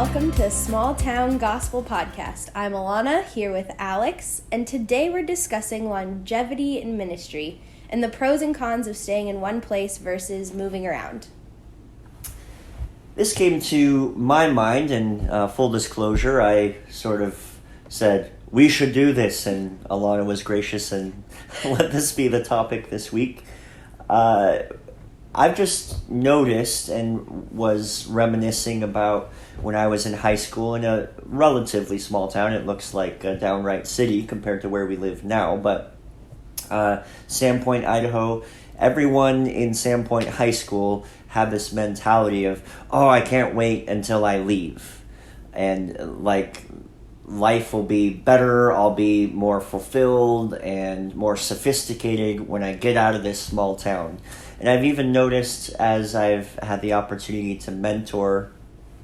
welcome to Small Town Gospel Podcast. I'm Alana, here with Alex, and today we're discussing longevity in ministry and the pros and cons of staying in one place versus moving around. This came to my mind, and full disclosure, I sort of said, we should do this, and Alana was gracious and let this be the topic this week. I've just noticed and was reminiscing about when I was in high school in a relatively small town. It looks like a downright city compared to where we live now, but Sandpoint, Idaho, everyone in Sandpoint High School had this mentality of, oh, I can't wait until I leave. And like, life will be better, I'll be more fulfilled and more sophisticated when I get out of this small town. And I've even noticed as I've had the opportunity to mentor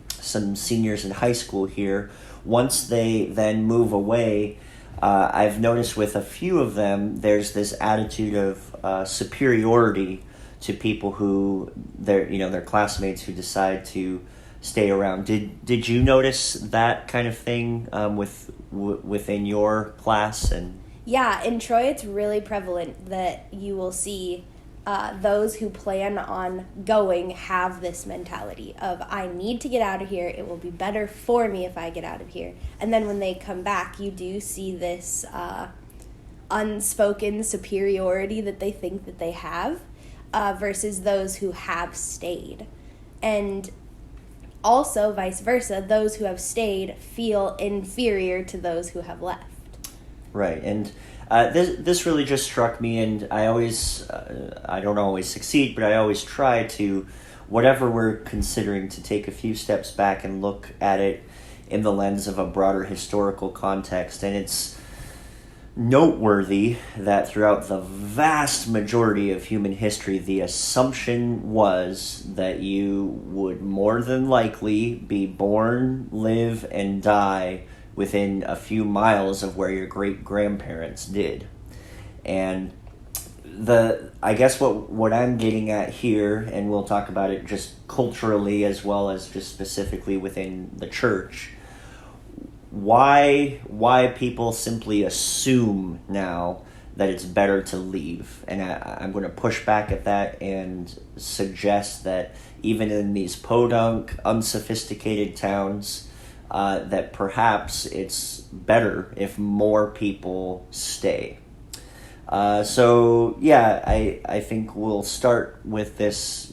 some seniors in high school here, once they then move away, I've noticed with a few of them, there's this attitude of superiority to people who, their classmates who decide to stay around. Did you notice that kind of thing within your class? And yeah, in Troy, it's really prevalent that you will see those who plan on going have this mentality of, I need to get out of here. It will be better for me if I get out of here. And then when they come back, you do see this unspoken superiority that they think that they have versus those who have stayed. And also, vice versa, those who have stayed feel inferior to those who have left. Right, and this really just struck me, and I don't always succeed, but I always try to, whatever we're considering, to take a few steps back and look at it in the lens of a broader historical context. And it's noteworthy that throughout the vast majority of human history, the assumption was that you would more than likely be born, live, and die within a few miles of where your great-grandparents did. And I guess what I'm getting at here, and we'll talk about it just culturally as well as just specifically within the church, why people simply assume now that it's better to leave. And I'm going to push back at that and suggest that even in these podunk, unsophisticated towns, that perhaps it's better if more people stay. So yeah, I think we'll start with this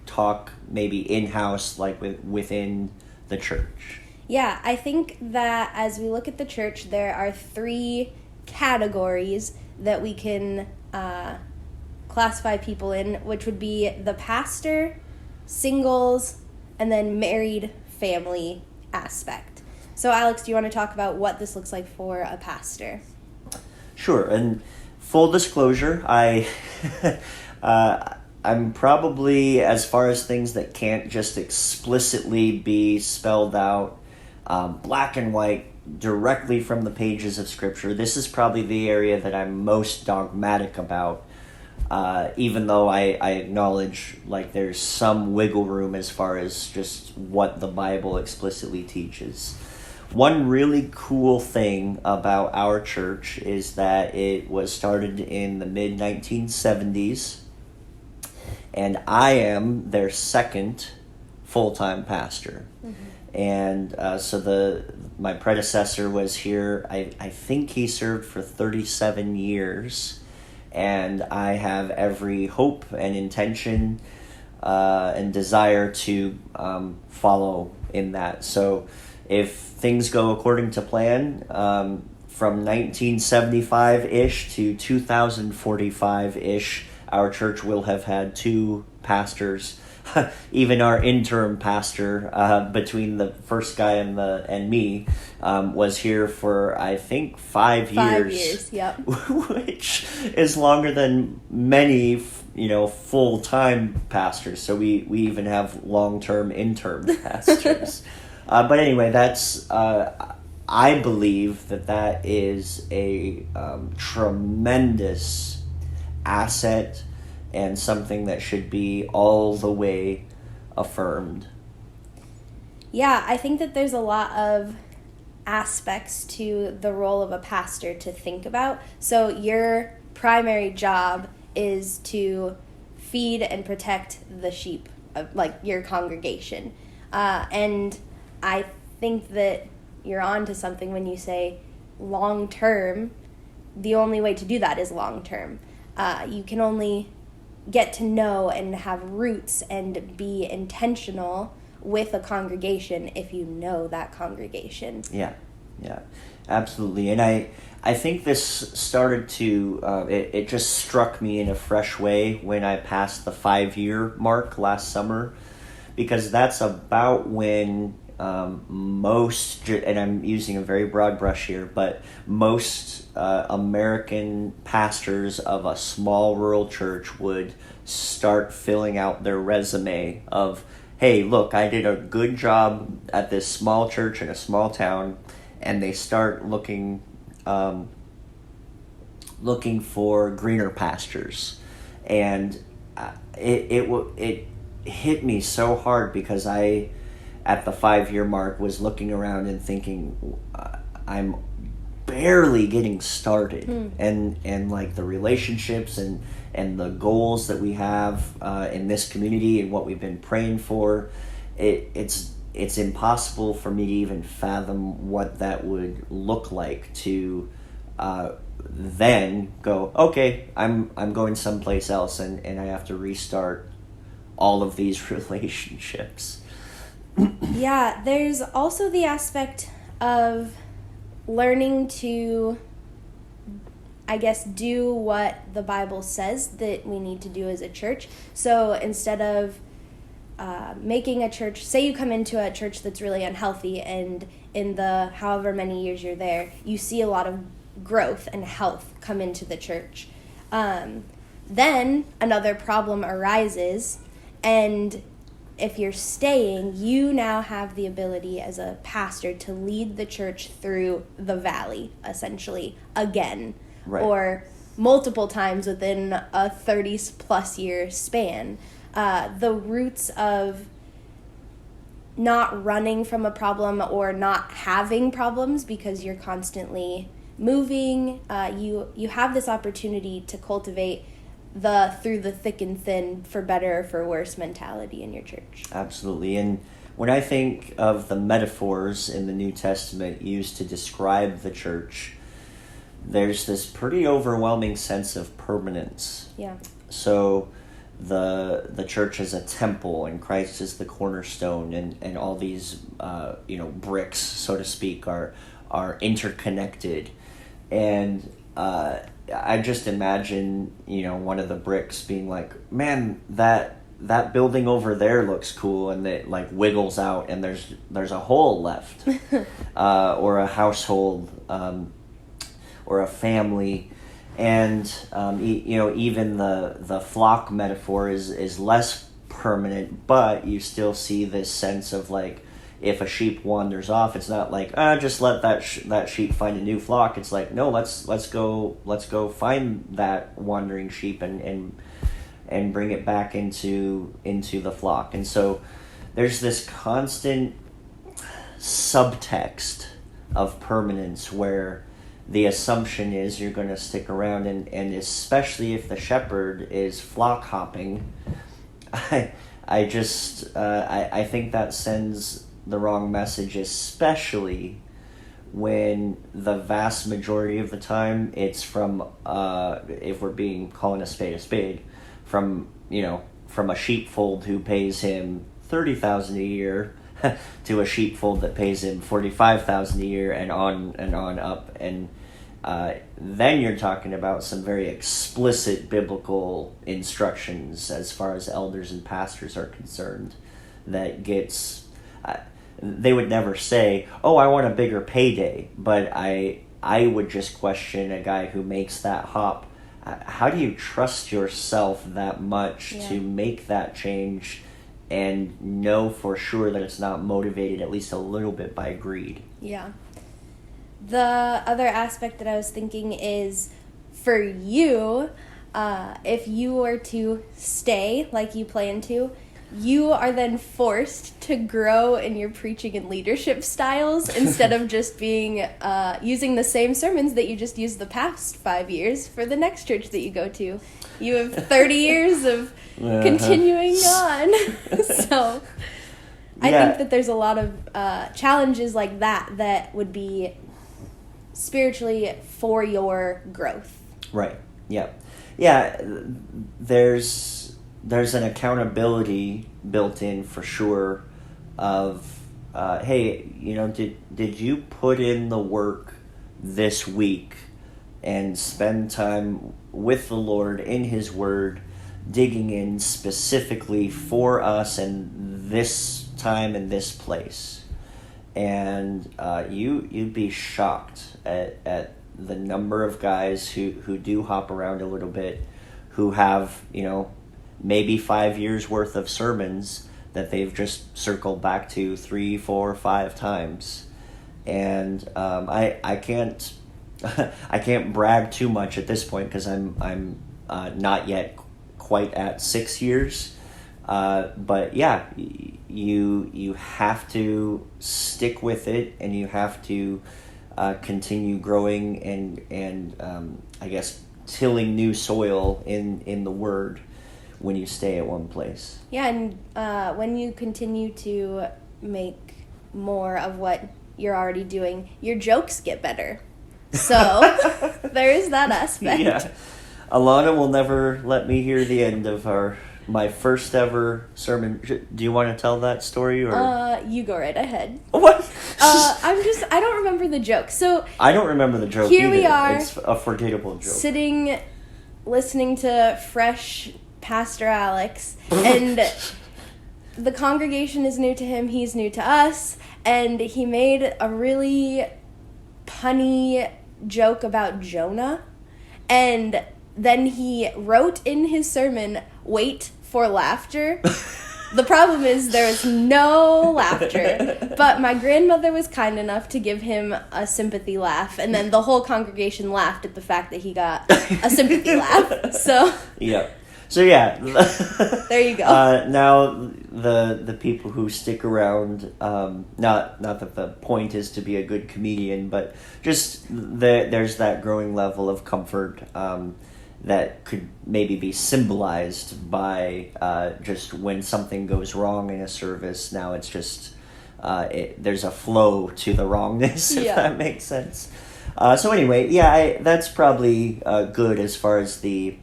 talk maybe in-house, like within the church. Yeah, I think that as we look at the church, there are three categories that we can classify people in, which would be the pastor, singles, and then married family aspect. So Alex, do you want to talk about what this looks like for a pastor? Sure, and full disclosure, I'm probably, as far as things that can't just explicitly be spelled out, black and white, directly from the pages of Scripture, this is probably the area that I'm most dogmatic about, even though I acknowledge like there's some wiggle room as far as just what the Bible explicitly teaches. One really cool thing about our church is that it was started in the mid-1970s, and I am their second full-time pastor. Mm-hmm. And so my predecessor was here, I think he served for 37 years, and I have every hope and intention and desire to follow in that. So if things go according to plan, from 1975-ish to 2045-ish, our church will have had two pastors. Even our interim pastor, between the first guy and me, was here for, I think, 5 years. 5 years, yep. Which is longer than many, full-time pastors. So we even have long-term interim pastors. But anyway, that's, I believe that is a tremendous asset and something that should be all the way affirmed. Yeah, I think that there's a lot of aspects to the role of a pastor to think about. So your primary job is to feed and protect the sheep of like your congregation. And I think that you're on to something when you say long term. The only way to do that is long term. You can only get to know and have roots and be intentional with a congregation if you know that congregation. Yeah, absolutely. And I think this started to, it just struck me in a fresh way when I passed the 5-year mark last summer, because that's about when most, and I'm using a very broad brush here, but most American pastors of a small rural church would start filling out their resume of, hey, look, I did a good job at this small church in a small town, and they start looking for greener pastures. And it hit me so hard, because I, at the 5-year mark, was looking around and thinking, I'm barely getting started, and like the relationships and the goals that we have in this community and what we've been praying for, it's impossible for me to even fathom what that would look like to then go, okay, I'm going someplace else, and I have to restart all of these relationships. Yeah, there's also the aspect of learning to, I guess, do what the Bible says that we need to do as a church. So instead of making a church, say you come into a church that's really unhealthy, and in the however many years you're there, you see a lot of growth and health come into the church. Then another problem arises, and if you're staying, you now have the ability as a pastor to lead the church through the valley, essentially, again, right, or multiple times within a 30-plus year span. The roots of not running from a problem or not having problems because you're constantly moving, you have this opportunity to cultivate the through the thick and thin, for better or for worse mentality in your church. Absolutely. And when I think of the metaphors in the New Testament used to describe the church, there's this pretty overwhelming sense of permanence. Yeah. So the church is a temple, and Christ is the cornerstone, and all these bricks, so to speak, are interconnected. And I just imagine, one of the bricks being like, man, that building over there looks cool, and it like wiggles out, and there's a hole left, or a household, or a family, and even the flock metaphor is less permanent, but you still see this sense of like, if a sheep wanders off, it's not like, just let that sheep find a new flock. It's like, no, let's go find that wandering sheep and bring it back into the flock. And so there's this constant subtext of permanence where the assumption is you're going to stick around, and especially if the shepherd is flock hopping, I think that sends the wrong message, especially when the vast majority of the time it's from, if we're calling a spade, from a sheepfold who pays him $30,000 a year to a sheepfold that pays him $45,000 a year, and on up, and then you're talking about some very explicit biblical instructions as far as elders and pastors are concerned. That gets, they would never say, "Oh, I want a bigger payday," but I would just question a guy who makes that hop. How do you trust yourself that much to make that change and know for sure that it's not motivated at least a little bit by greed? Yeah. The other aspect that I was thinking is, for you, if you were to stay like you plan to, you are then forced to grow in your preaching and leadership styles instead of just being using the same sermons that you just used the past 5 years for the next church that you go to. You have 30 years of continuing on. So I think that there's a lot of challenges like that would be spiritually for your growth. Right. Yeah. Yeah. There's an accountability built in for sure of, hey, did you put in the work this week and spend time with the Lord in His Word, digging in specifically for us and this time and this place? And you'd be shocked at the number of guys who do hop around a little bit, who have, maybe 5 years worth of sermons that they've just circled back to 3, 4, 5 times. And I can't I can't brag too much at this point because I'm not yet quite at 6 years. But yeah, you have to stick with it, and you have to continue growing and I guess tilling new soil in the Word when you stay at one place. Yeah, and when you continue to make more of what you're already doing, your jokes get better. So there is that aspect. Yeah. Alana will never let me hear the end of my first ever sermon. Do you want to tell that story, or you go right ahead. What? I don't remember the joke. So I don't remember the joke here either. We are. It's a forgettable joke. Sitting, listening to fresh Pastor Alex, and the congregation is new to him. He's new to us, and he made a really punny joke about Jonah, and then he wrote in his sermon, "Wait for laughter." The problem is there was no laughter, but my grandmother was kind enough to give him a sympathy laugh, and then the whole congregation laughed at the fact that he got a sympathy laugh. So yeah. So yeah, there you go. Now the people who stick around, not that the point is to be a good comedian, but just there's that growing level of comfort that could maybe be symbolized by just when something goes wrong in a service. Now it's just there's a flow to the wrongness, if that makes sense. So anyway, yeah, that's probably good as far as the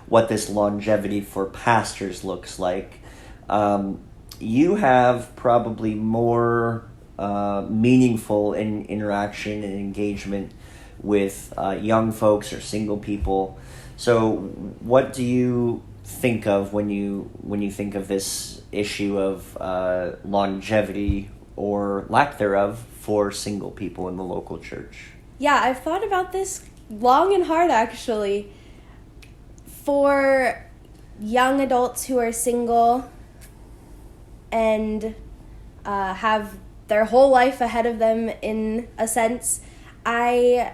what this longevity for pastors looks like. You have probably more meaningful interaction and engagement with young folks or single people. So what do you think of when you think of this issue of longevity or lack thereof for single people in the local church? Yeah, I've thought about this long and hard, actually. For young adults who are single and have their whole life ahead of them, in a sense, a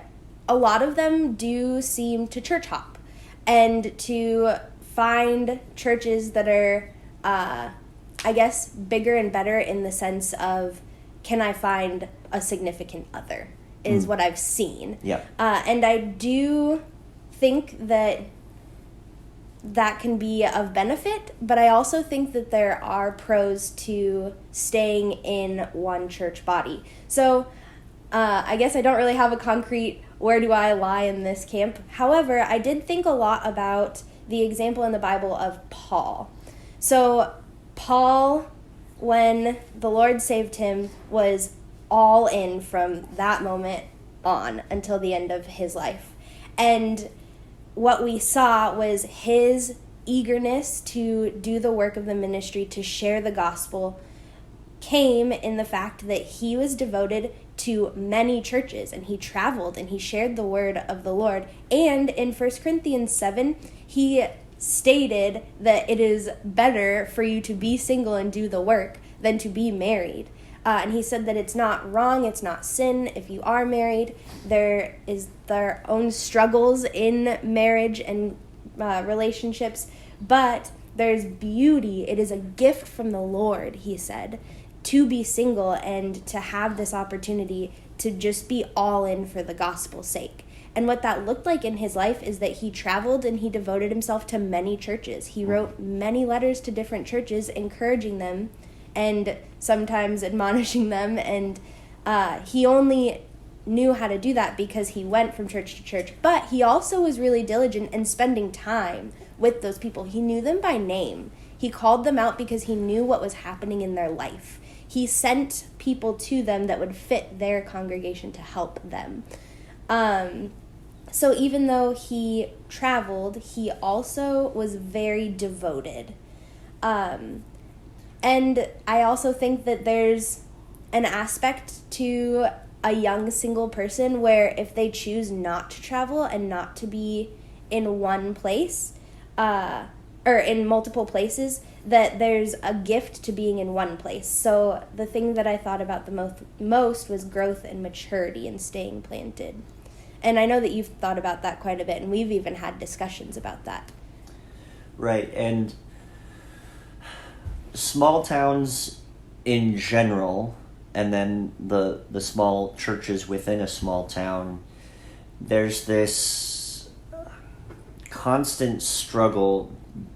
lot of them do seem to church hop and to find churches that are, I guess, bigger and better in the sense of, can I find a significant other, is what I've seen. Yeah. And I do think that can be of benefit, but I also think that there are pros to staying in one church body. So I guess I don't really have a concrete where do I lie in this camp. However, I did think a lot about the example in the Bible of Paul. So Paul, when the Lord saved him, was all in from that moment on until the end of his life. And what we saw was his eagerness to do the work of the ministry, to share the gospel, came in the fact that he was devoted to many churches, and he traveled and he shared the word of the Lord. And in 1 Corinthians 7, he stated that it is better for you to be single and do the work than to be married. And he said that it's not wrong, it's not sin if you are married. There is their own struggles in marriage and relationships, but there's beauty. It is a gift from the Lord, he said, to be single and to have this opportunity to just be all in for the gospel's sake. And what that looked like in his life is that he traveled and he devoted himself to many churches. He wrote many letters to different churches, encouraging them and sometimes admonishing them. And he only knew how to do that because he went from church to church. But he also was really diligent in spending time with those people. He knew them by name. He called them out because he knew what was happening in their life. He sent people to them that would fit their congregation to help them. So even though he traveled, he also was very devoted. And I also think that there's an aspect to a young single person where if they choose not to travel and not to be in one place, or in multiple places, that there's a gift to being in one place. So the thing that I thought about the most was growth and maturity and staying planted. And I know that you've thought about that quite a bit, and we've even had discussions about that. Right, and small towns in general, and then the small churches within a small town, there's this constant struggle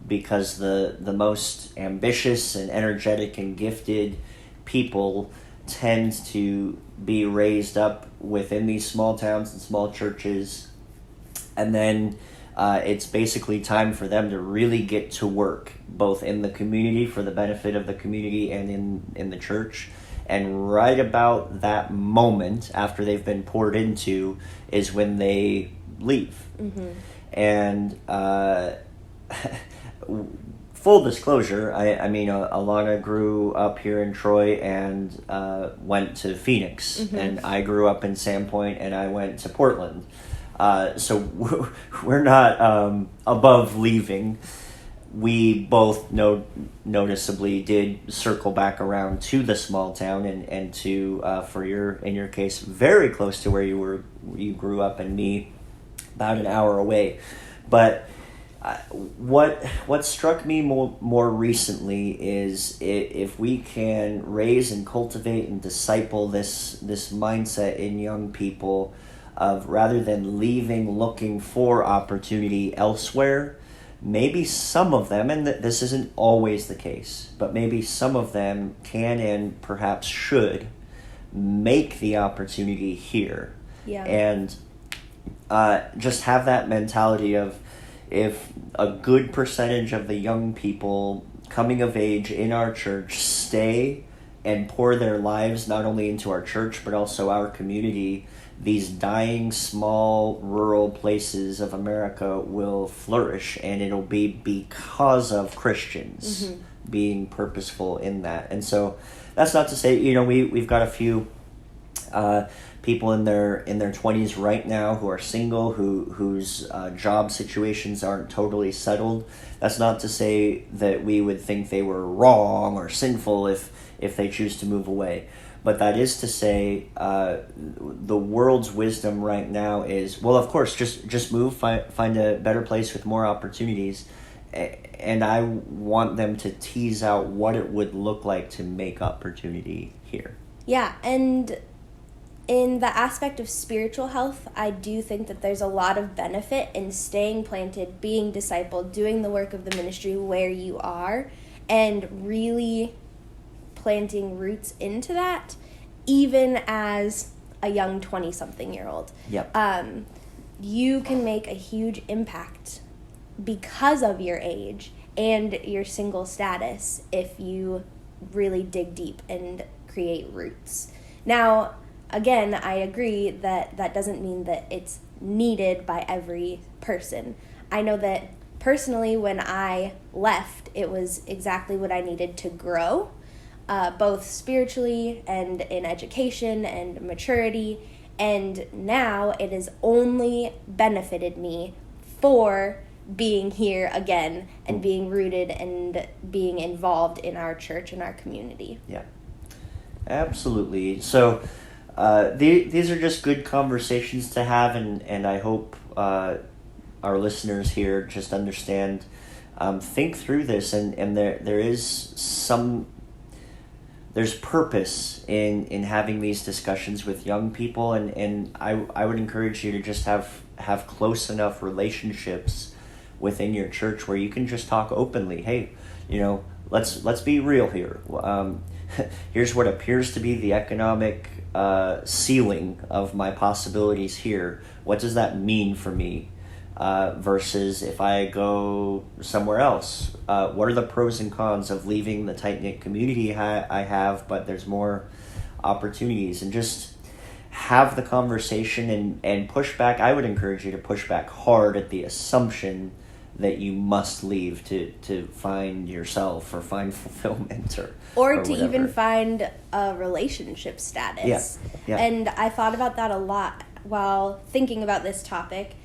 because the most ambitious and energetic and gifted people tend to be raised up within these small towns and small churches, and then it's basically time for them to really get to work, both in the community for the benefit of the community and in the church. And right about that moment after they've been poured into is when they leave. Mm-hmm. And full disclosure, I mean, Alana grew up here in Troy and went to Phoenix. Mm-hmm. And I grew up in Sandpoint and I went to Portland. So we're not above leaving. We both noticeably did circle back around to the small town and to, in your case, very close to where you grew up, and me about an hour away. But what struck me more recently is if we can raise and cultivate and disciple this mindset in young people of, rather than leaving looking for opportunity elsewhere, maybe some of them, and this isn't always the case, but maybe some of them can and perhaps should make the opportunity here. Yeah. And just have that mentality of, if a good percentage of the young people coming of age in our church stay and pour their lives not only into our church but also our community, these dying small rural places of America will flourish, and it'll be because of Christians mm-hmm. being purposeful in that. And so that's not to say, we've got a few people in their 20s right now who are single, whose job situations aren't totally settled. That's not to say that we would think they were wrong or sinful if they choose to move away. But that is to say, the world's wisdom right now is, well, of course, just move, find a better place with more opportunities. And I want them to tease out what it would look like to make opportunity here. Yeah, and in the aspect of spiritual health, I do think that there's a lot of benefit in staying planted, being discipled, doing the work of the ministry where you are, and really planting roots into that, even as a young 20-something-year-old. Yep. You can make a huge impact because of your age and your single status if you really dig deep and create roots. Now, again, I agree that doesn't mean that it's needed by every person. I know that personally, when I left, it was exactly what I needed to grow, both spiritually and in education and maturity. And now it has only benefited me for being here again and being rooted and being involved in our church and our community. Yeah, absolutely. So these are just good conversations to have, and I hope our listeners here just understand think through this, and there's purpose in having these discussions with young people, and I would encourage you to just have close enough relationships within your church where you can just talk openly. Hey, let's be real here. Here's what appears to be the economic ceiling of my possibilities here. What does that mean for me? Versus if I go somewhere else, what are the pros and cons of leaving the tight-knit community I have, but there's more opportunities, and just have the conversation and push back. I would encourage you to push back hard at the assumption that you must leave to find yourself or find fulfillment or to even find a relationship status. Yeah. And I thought about that a lot while thinking about this topic.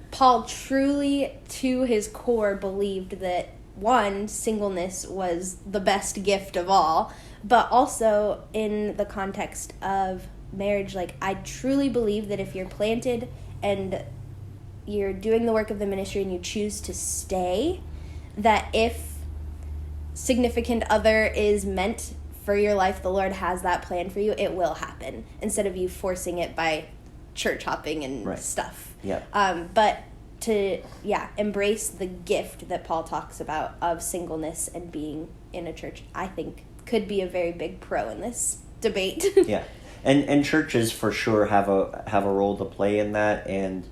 Paul truly, to his core, believed that, one, singleness was the best gift of all, but also in the context of marriage, I truly believe that if you're planted and you're doing the work of the ministry and you choose to stay, that if significant other is meant for your life, the Lord has that plan for you, it will happen, instead of you forcing it by church hopping and stuff. Yeah. But to embrace the gift that Paul talks about of singleness and being in a church, I think could be a very big pro in this debate. Yeah. And churches for sure have a role to play in that, and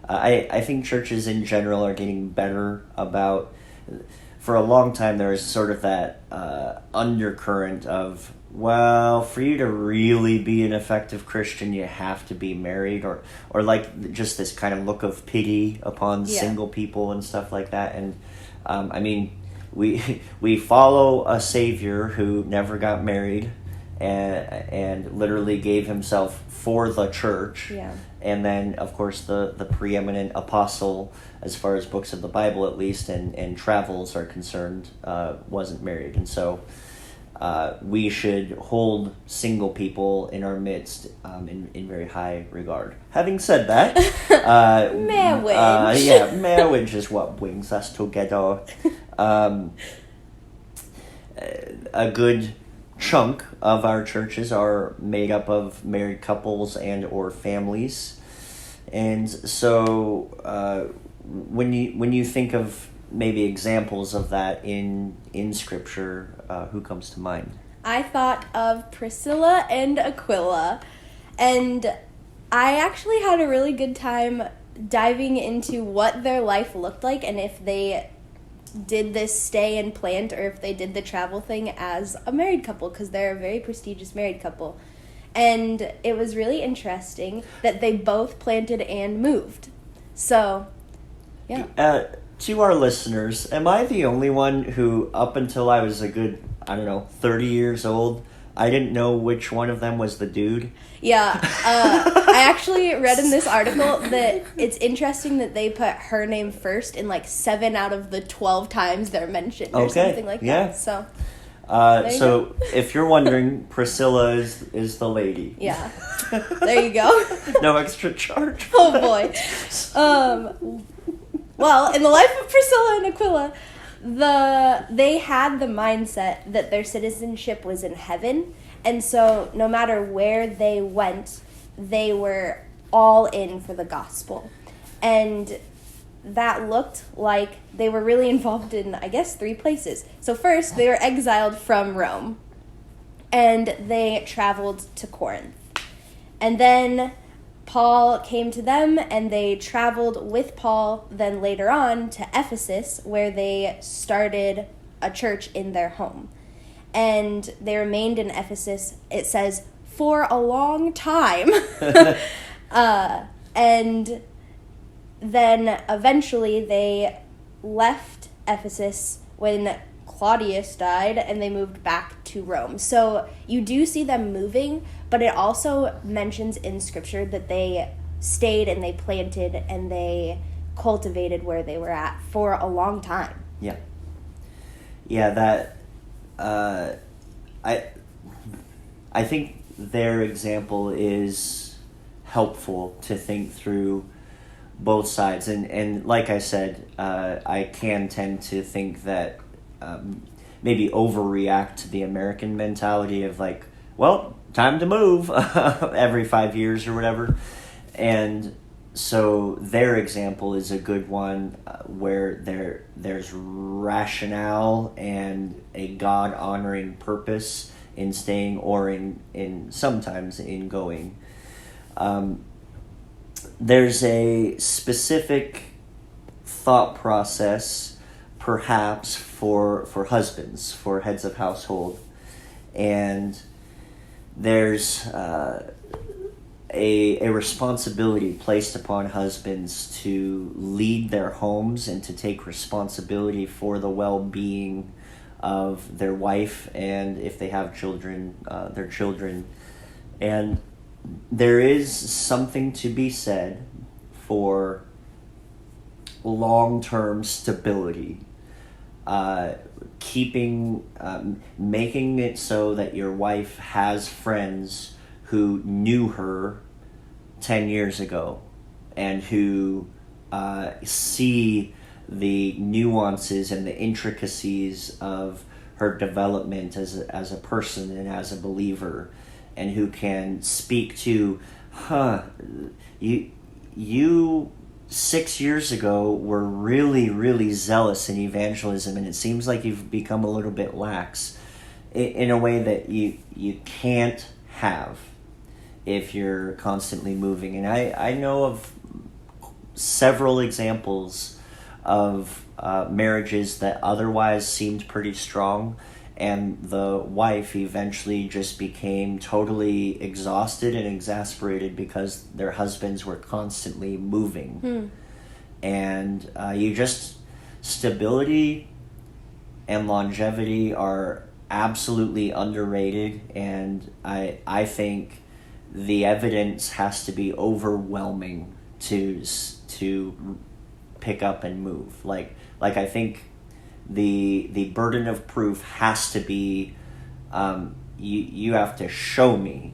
I think churches in general are getting better about. For a long time, there was sort of that undercurrent of, well, for you to really be an effective Christian, you have to be married, or just this kind of look of pity upon single people and stuff like that. And I mean, we follow a Savior who never got married and literally gave himself for the church. Yeah. And then, of course, the preeminent apostle, as far as books of the Bible at least, and travels are concerned, wasn't married. And so we should hold single people in our midst in very high regard. Having said that, marriage. Marriage is what brings us together. A good chunk of our churches are made up of married couples and or families, and so when you think of maybe examples of that in Scripture, who comes to mind? I thought of Priscilla and Aquila, and I actually had a really good time diving into what their life looked like and if they did this stay and plant or if they did the travel thing as a married couple, because they're a very prestigious married couple. And it was really interesting that they both planted and moved. So, yeah. To our listeners, am I the only one who, up until I was a good, 30 years old, I didn't know which one of them was the dude? Yeah. I actually read in this article that it's interesting that they put her name first in 7 out of the 12 times they're mentioned or something like that. So, so if you're wondering, Priscilla is the lady. Yeah. There you go. No extra charge. Oh, boy. Well, in the life of Priscilla and Aquila, they had the mindset that their citizenship was in heaven, and so no matter where they went, they were all in for the gospel. And that looked like they were really involved in, 3 places. So first, they were exiled from Rome, and they traveled to Corinth. And then Paul came to them, and they traveled with Paul then later on to Ephesus, where they started a church in their home. And they remained in Ephesus, it says, for a long time. And then eventually they left Ephesus when Claudius died, and they moved back to Rome. So you do see them moving, but it also mentions in Scripture that they stayed and they planted and they cultivated where they were at for a long time. Yeah. Yeah, that I think their example is helpful to think through both sides, and like I said, I can tend to think that maybe overreact to the American mentality of like, well, time to move every 5 years or whatever. And so their example is a good one where there's rationale and a God-honoring purpose in staying, or in sometimes in going. There's a specific thought process perhaps for husbands, for heads of household, and there's a responsibility placed upon husbands to lead their homes and to take responsibility for the well-being of their wife, and if they have children, their children. And there is something to be said for long-term stability, making it so that your wife has friends who knew her 10 years ago and who see the nuances and the intricacies of her development as a person and as a believer, and who can speak to, you 6 years ago were really, really zealous in evangelism, and it seems like you've become a little bit lax in a way that you can't have if you're constantly moving. And I know of several examples of marriages that otherwise seemed pretty strong, and the wife eventually just became totally exhausted and exasperated because their husbands were constantly moving. And stability and longevity are absolutely underrated, and I think the evidence has to be overwhelming to pick up and move. Like I think the burden of proof has to be, you have to show me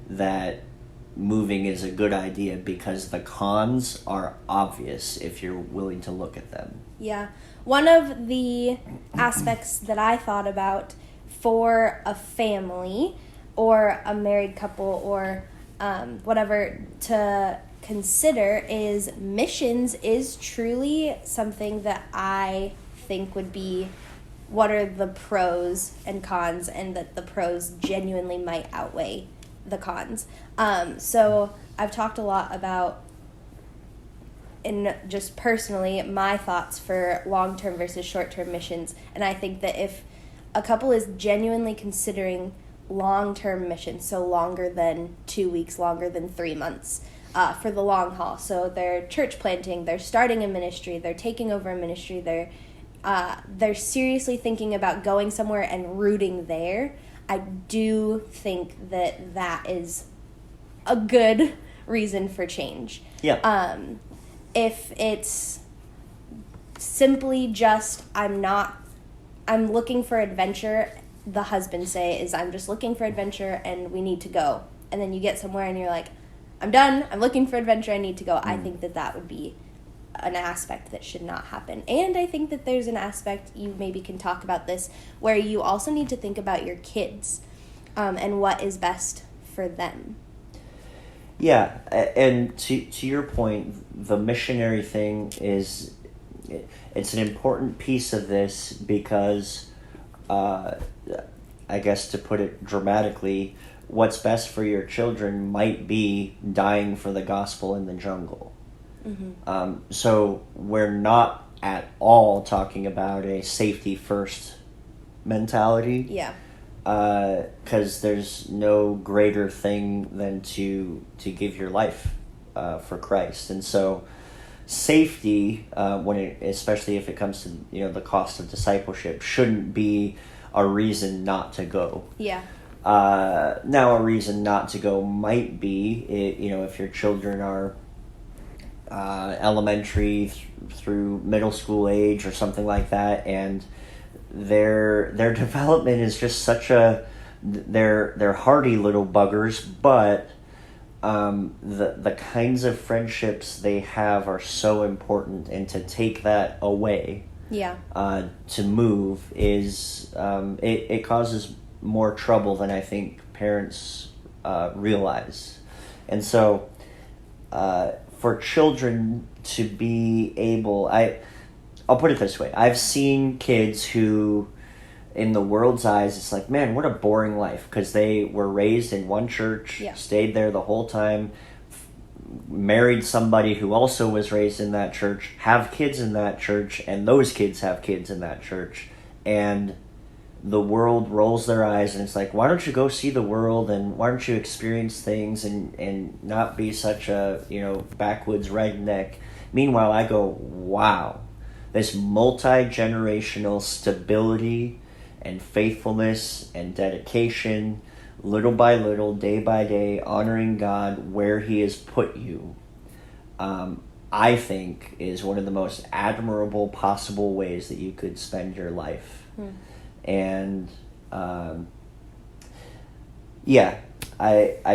that moving is a good idea, because the cons are obvious if you're willing to look at them. Yeah. One of the aspects that I thought about for a family or a married couple or whatever to consider is missions is truly something that I think would be, what are the pros and cons, and that the pros genuinely might outweigh the cons. So I've talked a lot about, in just personally, my thoughts for long-term versus short-term missions, and I think that if a couple is genuinely considering long-term missions, so longer than 2 weeks, longer than 3 months, for the long haul, so they're church planting, they're starting a ministry, they're taking over a ministry, they're seriously thinking about going somewhere and rooting there, I do think that is a good reason for change. Yeah. If it's simply just, I'm looking for adventure, the husband say is, I'm just looking for adventure and we need to go. And then you get somewhere and you're like, I'm done, I'm looking for adventure, I need to go. I think that would be an aspect that should not happen. And I think that there's an aspect, you maybe can talk about this, where you also need to think about your kids and what is best for them. Yeah, and to your point, the missionary thing it's an important piece of this, because I guess, to put it dramatically, what's best for your children might be dying for the gospel in the jungle. Mm-hmm. So we're not at all talking about a safety first mentality. Yeah. Because there's no greater thing than to give your life for Christ. And so safety, especially if it comes to the cost of discipleship, shouldn't be a reason not to go. Yeah. Now a reason not to go might be, if your children are elementary through middle school age or something like that, and their development is just they're hardy little buggers, but the kinds of friendships they have are so important, and to take that away, to move is it causes more trouble than I think parents realize. And so for children to be able, I'll put it this way, I've seen kids who, in the world's eyes, it's like, man, what a boring life, because they were raised in one church, stayed there the whole time, married somebody who also was raised in that church, have kids in that church, and those kids have kids in that church, and the world rolls their eyes, and it's like, why don't you go see the world, and why don't you experience things, and not be such a, backwoods redneck. Meanwhile, I go, wow, this multi-generational stability and faithfulness and dedication, little by little, day by day, honoring God where He has put you, I think is one of the most admirable possible ways that you could spend your life. And I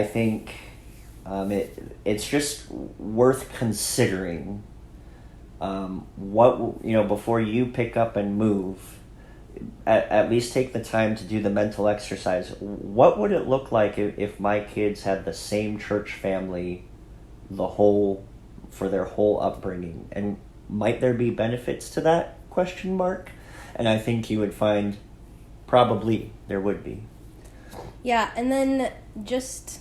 think it's just worth considering what, before you pick up and move, at least take the time to do the mental exercise. What would it look like if my kids had the same church family for their whole upbringing? And might there be benefits to that? ? And I think you would find probably there would be. Yeah, and then just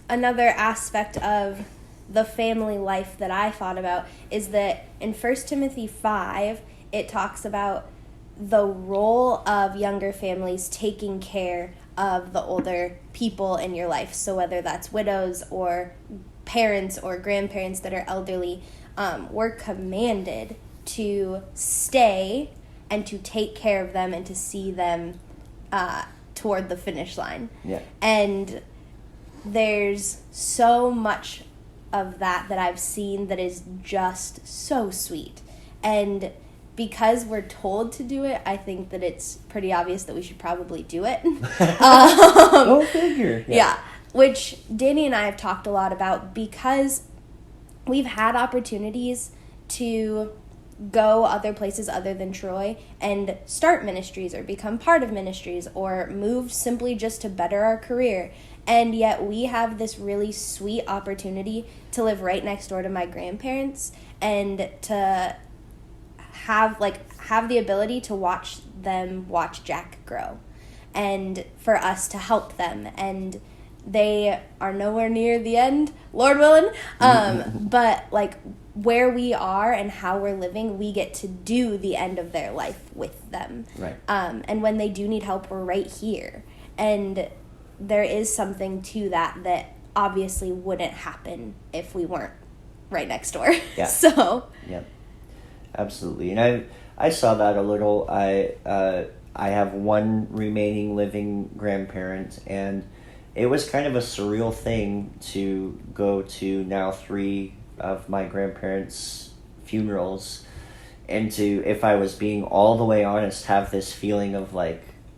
another aspect of the family life that I thought about is that in 1 Timothy 5, it talks about the role of younger families taking care of the older people in your life. So whether that's widows or parents or grandparents that are elderly, we're commanded to stay and to take care of them and to see them toward the finish line. Yeah. And there's so much of that I've seen that is just so sweet. And because we're told to do it, I think that it's pretty obvious that we should probably do it. Go figure. Yeah. Which Danny and I have talked a lot about, because we've had opportunities to go other places other than Troy and start ministries or become part of ministries or move simply just to better our career. And yet we have this really sweet opportunity to live right next door to my grandparents and to have the ability to watch Jack grow, and for us to help them. And they are nowhere near the end, Lord willing. But where we are and how we're living, we get to do the end of their life with them. Right. And when they do need help, we're right here. And there is something to that obviously wouldn't happen if we weren't right next door. Yeah. So. Yeah. Absolutely. And I saw that a little. I have one remaining living grandparent, and it was kind of a surreal thing to go to now 3 of my grandparents' funerals, and to, if I was being all the way honest, have this feeling of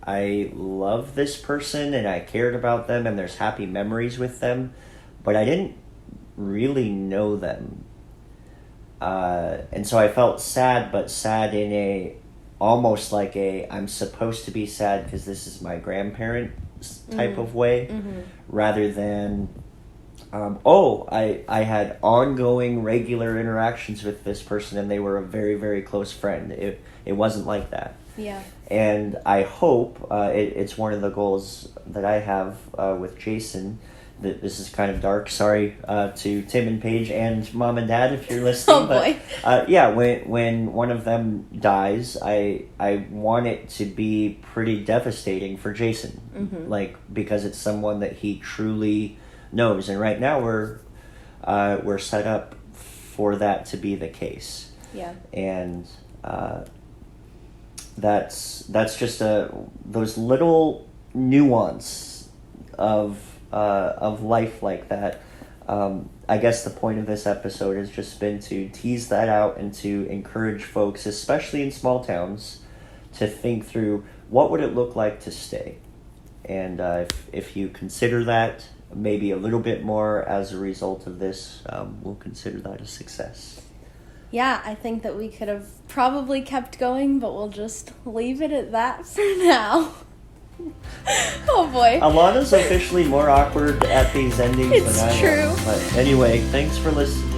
I love this person and I cared about them and there's happy memories with them, but I didn't really know them. And so I felt sad, but sad in almost I'm supposed to be sad because this is my grandparent type of way, rather than, I had ongoing regular interactions with this person and they were a very, very close friend. It wasn't like that. Yeah. And I hope, it's one of the goals that I have with Jason. This is kind of dark. Sorry to Tim and Paige and Mom and Dad if you're listening. Oh boy. But when one of them dies, I want it to be pretty devastating for Jason, because it's someone that he truly knows, and right now we're set up for that to be the case. Yeah. And that's just those little nuance of life like that. I guess the point of this episode has just been to tease that out and to encourage folks, especially in small towns, to think through what would it look like to stay. And if you consider that maybe a little bit more as a result of this, we'll consider that a success. Yeah, I think that we could have probably kept going, but we'll just leave it at that for now. Oh boy. Alana's officially more awkward at these endings It's than I am. true. But anyway, thanks for listening.